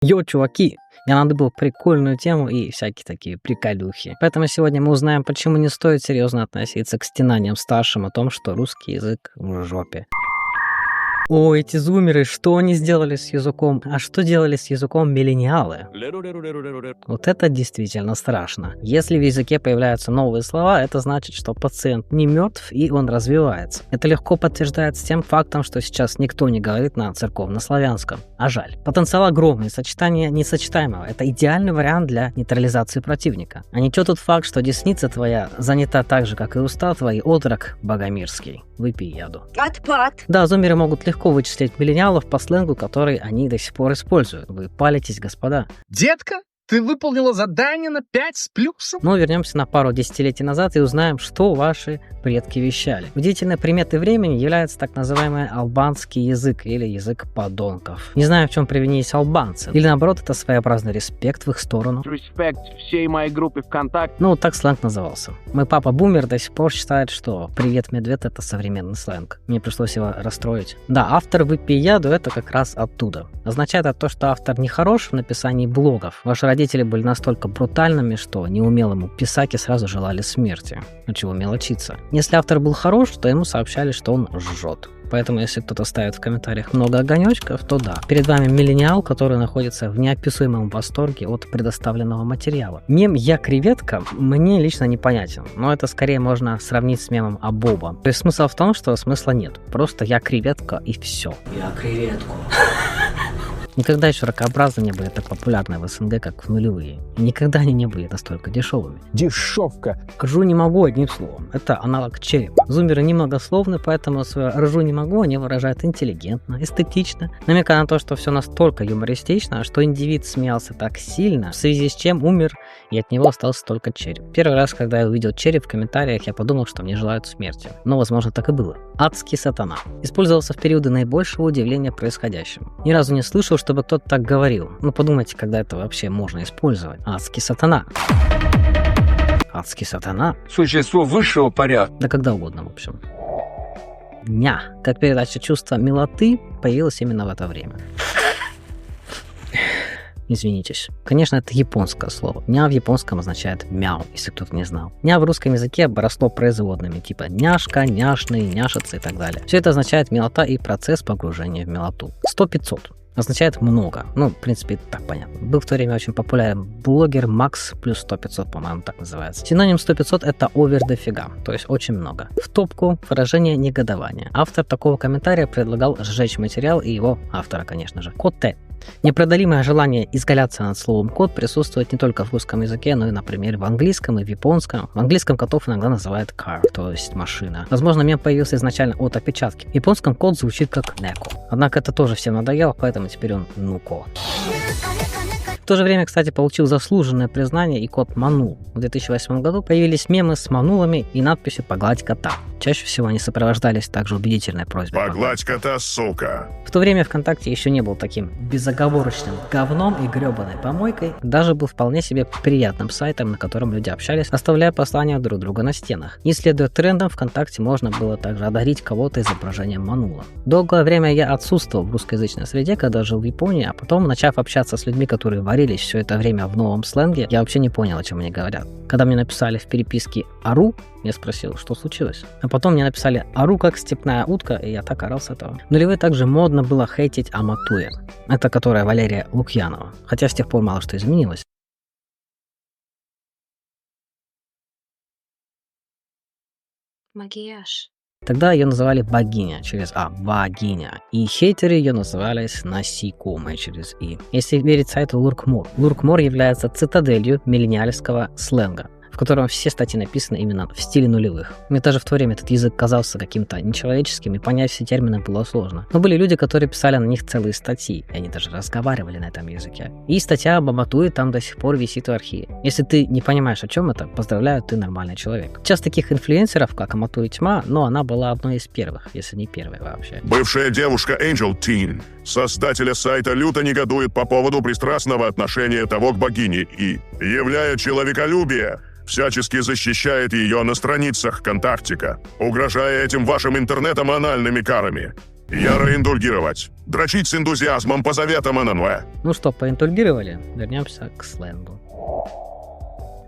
Йо, чуваки, мне надо было прикольную тему и всякие такие приколюхи. Поэтому сегодня мы узнаем, почему не стоит серьезно относиться к стенаниям старшим о том, что русский язык в жопе. О, эти зумеры, что они сделали с языком? А что делали с языком миллениалы? Вот это действительно страшно. Если в языке появляются новые слова, это значит, что пациент не мертв и он развивается. Это легко подтверждается тем фактом, что сейчас никто не говорит на церковнославянском. А жаль. Потенциал огромный, сочетание несочетаемого. Это идеальный вариант для нейтрализации противника. А не тот факт, что десница твоя занята так же, как и уста твои, отрок богомирский. Выпей яду. Отпад. Да, зумеры могут легко вычислить миллениалов по сленгу, который они до сих пор используют. Вы палитесь, господа. Детка, ты выполнила задание на 5 с плюсом? Но вернемся на пару десятилетий назад и узнаем, что ваши предки вещали. Удивительной приметой времени является так называемый албанский язык или язык подонков. Не знаю, в чем привинились албанцы. Или наоборот, это своеобразный респект в их сторону. Респект всей моей группе ВКонтакте. Ну, так сленг назывался. Мой папа Бумер до сих пор считает, что «Привет, медведь» — это современный сленг. Мне пришлось его расстроить. Да, автор «Выпей яду» — это как раз оттуда. Означает это то, что автор не хорош в написании блогов. Ваши родители были настолько брутальными, что неумелому писаке сразу желали смерти. Ну чего мелочиться. Если автор был хорош, то ему сообщали, что он жжет. Поэтому, если кто-то ставит в комментариях много огонечков, то да. Перед вами миллениал, который находится в неописуемом восторге от предоставленного материала. Мем «Я креветка» мне лично непонятен, но это скорее можно сравнить с мемом о Боба. То есть смысл в том, что смысла нет. Просто «Я креветка» и все. Я креветку. Никогда еще ракообразные не были так популярны в СНГ, как в нулевые. И никогда они не были настолько дешевыми. Дешевка. Ржу не могу одним словом. Это аналог черепа. Зумеры немногословны, поэтому свое ржу не могу они выражают интеллигентно, эстетично, намекая на то, что все настолько юмористично, что индивид смеялся так сильно, в связи с чем умер, и от него остался только череп. Первый раз, когда я увидел череп в комментариях, я подумал, что мне желают смерти. Но, возможно, так и было. Адский сатана. Использовался в периоды наибольшего удивления происходящим. Ни разу не слышал, чтобы кто-то так говорил. Ну, подумайте, когда это вообще можно использовать. Адский сатана. Адский сатана. Существо высшего порядка. Да когда угодно, в общем. Ня, как передача чувства милоты, появилась именно в это время. Извинитесь. Конечно, это японское слово. Ня в японском означает мяу, если кто-то не знал. Ня в русском языке обросло производными, типа няшка, няшный, няшица и так далее. Все это означает милота и процесс погружения в милоту. 100-500. Означает много. Ну, в принципе, это так понятно. Был в то время очень популярен блогер Макс плюс 100-500, по-моему, так называется. Синоним 100-500 это овер дофига, то есть очень много. В топку выражение негодования. Автор такого комментария предлагал сжечь материал и его автора, конечно же. Код Т. Непреодолимое желание изгаляться над словом «кот» присутствует не только в русском языке, но и, например, в английском и в японском. В английском котов иногда называют car, то есть машина. Возможно, мем появился изначально от опечатки. В японском кот звучит как неко. Однако это тоже всем надоело, поэтому теперь он нуко. В то же время, кстати, получил заслуженное признание и кот Манул. В 2008 году появились мемы с манулами и надписью «Погладь кота». Чаще всего они сопровождались также убедительной просьбой «Погладь кота, сука!». В то время ВКонтакте еще не был таким безоговорочным говном и гребаной помойкой. Даже был вполне себе приятным сайтом, на котором люди общались, оставляя послания друг друга на стенах. И следуя трендам, ВКонтакте можно было также одарить кого-то изображением Манула. Долгое время я отсутствовал в русскоязычной среде, когда жил в Японии, а потом, начав общаться с людьми, которые варились все это время в новом сленге, я вообще не понял, о чем они говорят. Когда мне написали в переписке «Ару», я спросил, что случилось. А потом мне написали «Ару как степная утка», и я так орал с этого. В нулевые также модно было хейтить Аматуя. Это которая Валерия Лукьянова. Хотя с тех пор мало что изменилось. Макияж. Тогда ее называли богиня через А, вагиня. И хейтеры ее назывались насекомые через И. Если верить сайту Луркмор. Луркмор является цитаделью миллениальского сленга, в котором все статьи написаны именно в стиле нулевых. Мне даже в то время этот язык казался каким-то нечеловеческим, и понять все термины было сложно. Но были люди, которые писали на них целые статьи, и они даже разговаривали на этом языке. И статья об Аматуе там до сих пор висит в архиве. Если ты не понимаешь, о чем это, поздравляю, ты нормальный человек. Сейчас таких инфлюенсеров, как Аматуя тьма, но она была одной из первых, если не первой вообще. Бывшая девушка Angel Teen, создателя сайта, люто негодует по поводу пристрастного отношения того к богине и, являя человеколюбие, всячески защищает ее на страницах ВКонтактика, угрожая этим вашим интернетом анальными карами. Яро индульгировать. Дрочить с энтузиазмом по заветам ННВ. Ну что, поинтульгировали? Вернемся к сленгу.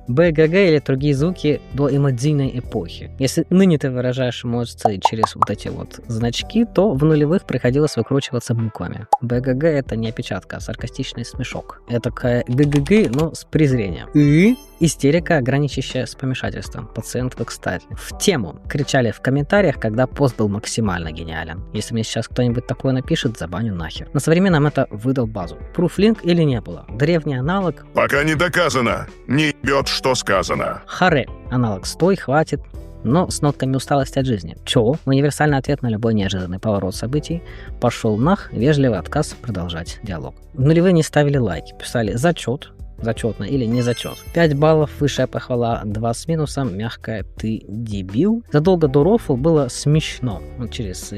БГГ или другие звуки до эмодзийной эпохи. Если ныне ты выражаешь эмоции через вот эти вот значки, то в нулевых приходилось выкручиваться буквами. БГГ — это не опечатка, а саркастичный смешок. Это такая ГГГ, но с презрением. И истерика, граничащая с помешательством. Пациент в экстазе. В тему кричали в комментариях, когда пост был максимально гениален. Если мне сейчас кто-нибудь такое напишет, забаню нахер. На современном это выдал базу. Пруфлинк или не было? Древний аналог. Пока не доказано. Не ебет, что сказано. Харе. Аналог «стой, хватит», но с нотками усталости от жизни. Чё? Универсальный ответ на любой неожиданный поворот событий. Пошел нах, вежливый отказ продолжать диалог. В нулевые не ставили лайки, писали «зачет», зачетно или не зачет. 5 баллов, высшая похвала, 2 с минусом, мягкая «ты дебил». Задолго до рофл было смешно. Через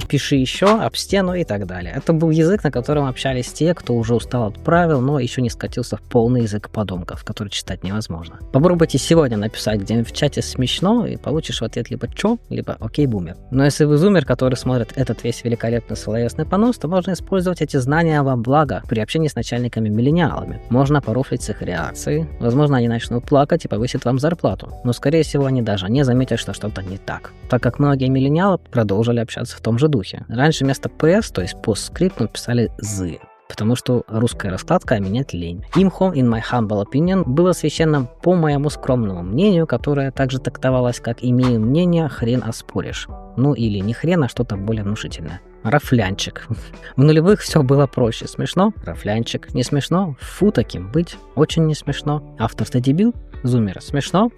«пиши еще», «об стену» и так далее. Это был язык, на котором общались те, кто уже устал от правил, но еще не скатился в полный язык подонков, который читать невозможно. Попробуйте сегодня написать где-нибудь в чате смешно, и получишь в ответ либо «чё», либо «окей, бумер». Но если вы зумер, который смотрит этот весь великолепный словесный понос, то можно использовать эти знания во благо при общении с начальниками-миллениалами. Можно порофлить с их реакцией. Возможно, они начнут плакать и повысят вам зарплату. Но, скорее всего, они даже не заметят, что что-то не так. Так как многие миллениалы продолжили общаться в том же духе. Раньше вместо PS, то есть постскриптум, писали «зы». Потому что русская раскладка, а менять лень. Имхо, in my humble opinion, было священным по моему скромному мнению, которое также трактовалось как «имею мнение, хрен оспоришь». Ну или не хрен, а что-то более внушительное. Рафлянчик. В нулевых все было проще. Смешно? Рафлянчик. Не смешно? Фу таким быть. Очень не смешно. Автор-то дебил? Зумер. Смешно?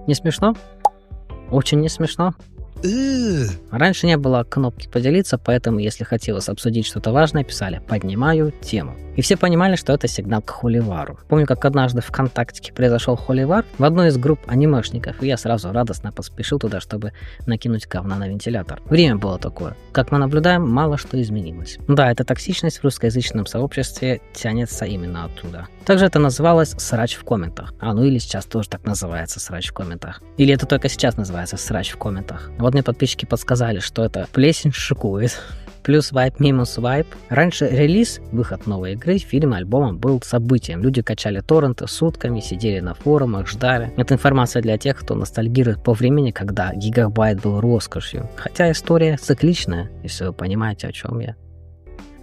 Не смешно? Очень не смешно. Раньше не было кнопки поделиться, поэтому если хотелось обсудить что-то важное, писали «поднимаю тему». И все понимали, что это сигнал к холивару. Помню, как однажды в ВКонтакте произошел холивар в одной из групп анимешников, и я сразу радостно поспешил туда, чтобы накинуть говна на вентилятор. Время было такое. Как мы наблюдаем, мало что изменилось. Да, эта токсичность в русскоязычном сообществе тянется именно оттуда. Также это называлось «срач в комментах». Ну или сейчас тоже так называется «срач в комментах». Или это только сейчас называется «срач в комментах». Вот мне подписчики подсказали, что это плесень шикует. Плюс вайп минус вайп. Раньше релиз, выход новой игры, фильма, альбома был событием. Люди качали торренты сутками, сидели на форумах, ждали. Это информация для тех, кто ностальгирует по времени, когда гигабайт был роскошью. Хотя история цикличная, если вы понимаете, о чем я.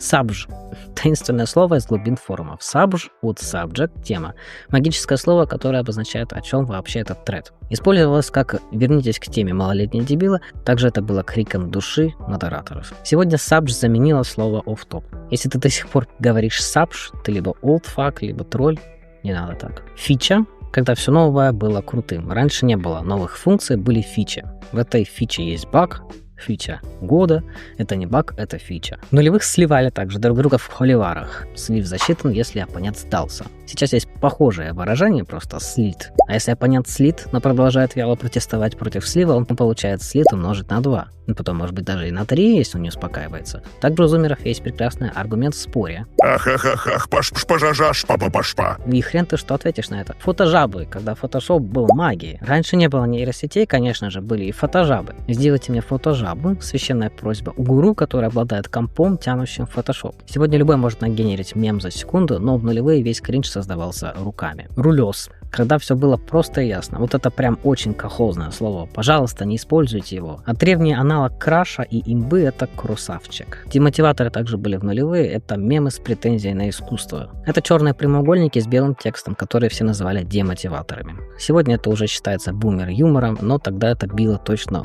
Сабж. Таинственное слово из глубин форумов. Сабж от subject, тема. Магическое слово, которое обозначает, о чем вообще этот тред. Использовалось как «вернитесь к теме малолетние дебилы», также это было криком души модераторов. Сегодня сабж заменило слово off-top. Если ты до сих пор говоришь сабж, ты либо old fuck, либо тролль. Не надо так. Фича. Когда все новое было крутым. Раньше не было новых функций, были фичи. В этой фиче есть баг. Фича года. Это не баг, это фича. В нулевых сливали также друг друга в холиварах. Слив засчитан, если оппонент сдался. Сейчас есть похожее выражение, просто слит. А если оппонент слит, но продолжает вяло протестовать против слива, он получает слит умножить на 2. Ну, потом, может быть, даже и на 3, если он не успокаивается. Также у зумеров есть прекрасный аргумент в споре. Ахахахах, паш-паш-пажажаш, папа-пашпа. И хрен ты что ответишь на это. Фотожабы, когда фотошоп был магией. Раньше не было нейросетей, конечно же, были и фотожабы. Сделайте мне фотожабу, священная просьба у гуру, который обладает компом, тянущим фотошоп. Сегодня любой может нагенерить мем за секунду, но в нулевые весь кринж создавался руками. Рулез. Когда все было просто и ясно. Вот это прям очень колхозное слово. Пожалуйста, не используйте его. А древний аналог краша и имбы — это кросавчик. Демотиваторы также были в нулевые. Это мемы с претензией на искусство. Это черные прямоугольники с белым текстом, которые все называли демотиваторами. Сегодня это уже считается бумер-юмором, но тогда это било точно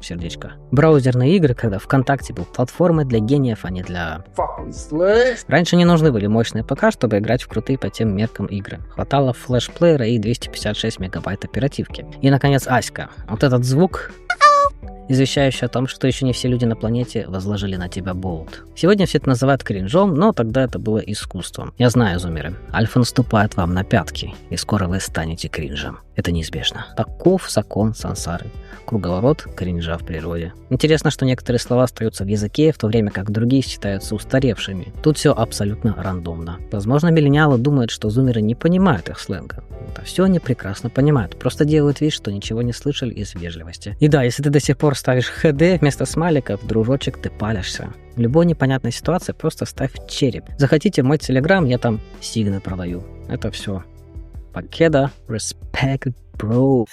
сердечко. Браузерные игры, когда ВКонтакте был платформой для гениев, а не для... Раньше не нужны были мощные ПК, чтобы играть в крутые по тем меркам игры. Хватало флешплеера и 256 мегабайт оперативки. И, наконец, Аська. Вот этот звук, извещающий о том, что еще не все люди на планете возложили на тебя болт. Сегодня все это называют кринжом, но тогда это было искусством. Я знаю, зумеры, альфа наступает вам на пятки, и скоро вы станете кринжем. Это неизбежно. Таков закон сансары. Круговорот кринжа в природе. Интересно, что некоторые слова остаются в языке, в то время как другие считаются устаревшими. Тут все абсолютно рандомно. Возможно, миллениалы думают, что зумеры не понимают их сленга. Это все они прекрасно понимают, просто делают вид, что ничего не слышали из вежливости. И да, если ты до сих пор ставишь хд вместо смайликов, дружочек, ты палишься. В любой непонятной ситуации просто ставь череп. Захотите в мой телеграм, я там сигны продаю. Это все. Покеда, респект, бро.